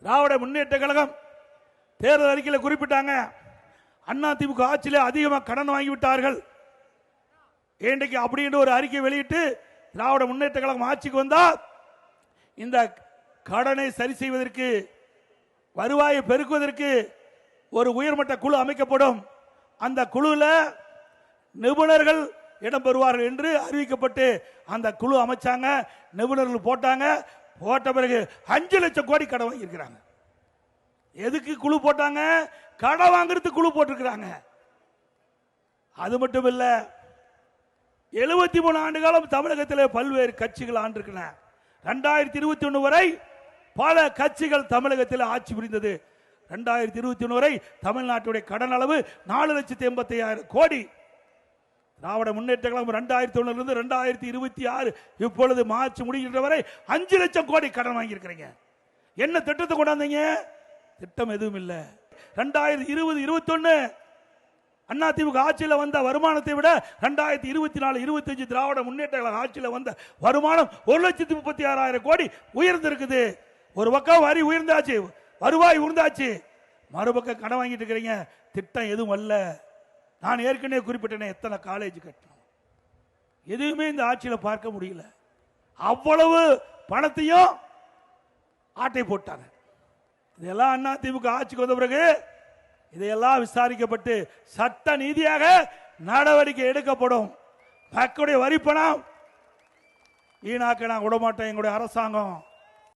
திராவிட முன்னேற்ற கழகம் தேர்தல் அறிக்கையில் குறிப்பிட்டாங்க, அதிமுக ஆட்சியிலே அதிகமாக கடன் வாங்கிவிட்டார்கள். இன்றைக்கு அப்படின்ற ஒரு அறிக்கை வெளியிட்டு திராவிட முன்னேற்ற கழகம் ஆட்சிக்கு வந்தால் இந்த கடனை சரி செய்வதற்கு, வருவாயை பெருக்குவதற்கு ஒரு உயர்மட்ட குழு அமைக்கப்படும். அந்த குழுவில் நிபுணர்கள் இடம்பெறுவார்கள் என்று அறிவிக்கப்பட்டு அந்த குழு அமைச்சாங்க. நிபுணர்கள் போட்டாங்க. போட்ட பிறகு 5 லட்சம் கோடி கடன் வாங்கியிருக்கிறாங்க. எதுக்கு குழு போட்டாங்க? கடன் வாங்குறதுக்கு குழு போட்டிருக்கிறாங்க. அது மட்டும் இல்ல, 73 ஆண்டு காலம் தமிழகத்தில் பல்வேறு கட்சிகள் ஆண்டிருக்கின்றன. 2021 வரை பல கட்சிகள் தமிழகத்தில் ஆட்சி புரிந்தது. 2021 வரை தமிழ்நாட்டுடைய கடன் அளவு 4,85,000 கோடி. திராவிட முன்னேற்ற கழகம் 2001 2026 இப்பொழுது மார்ச் முடிகின்ற வரை 5 லட்சம் கோடி கடன் வாங்கியிருக்கிறீங்க. என்ன திட்டத்தை கொண்டாந்தீங்க? திட்டம் எதுவும் இல்லை. 2020-21 அதிமுக ஆட்சியில் வந்த வருமானத்தை விட 2024-25 திராவிட முன்னேற்ற கழக ஆட்சியில் வந்த வருமானம் 1,36,000 கோடி உயர்ந்திருக்குது. ஒரு பக்கம் வரி உயர்ந்தாச்சு, வருவாய் உயர்ந்தாச்சு, மறுபக்கம் கடன் வாங்கிட்டு இருக்கிறீங்க. திட்டம் எதுவும் அல்ல. நான் ஏற்கனவே குறிப்பிட்டேன், எத்தனை காலேஜ் கட்டணும், எதுவுமே இந்த ஆட்சியில் பார்க்க முடியல. அவ்வளவு பணத்தையும் ஆட்டை போட்டாங்க. இதெல்லாம் அதிமுக ஆட்சிக்கு வந்த பிறகு இதையெல்லாம் விசாரிக்கப்பட்டு சட்ட நீதியாக நடவடிக்கை எடுக்கப்படும். மக்களுடைய வரி பணம் வீணாக்க நான் விட மாட்டேன். எங்களுடைய அரசாங்கம்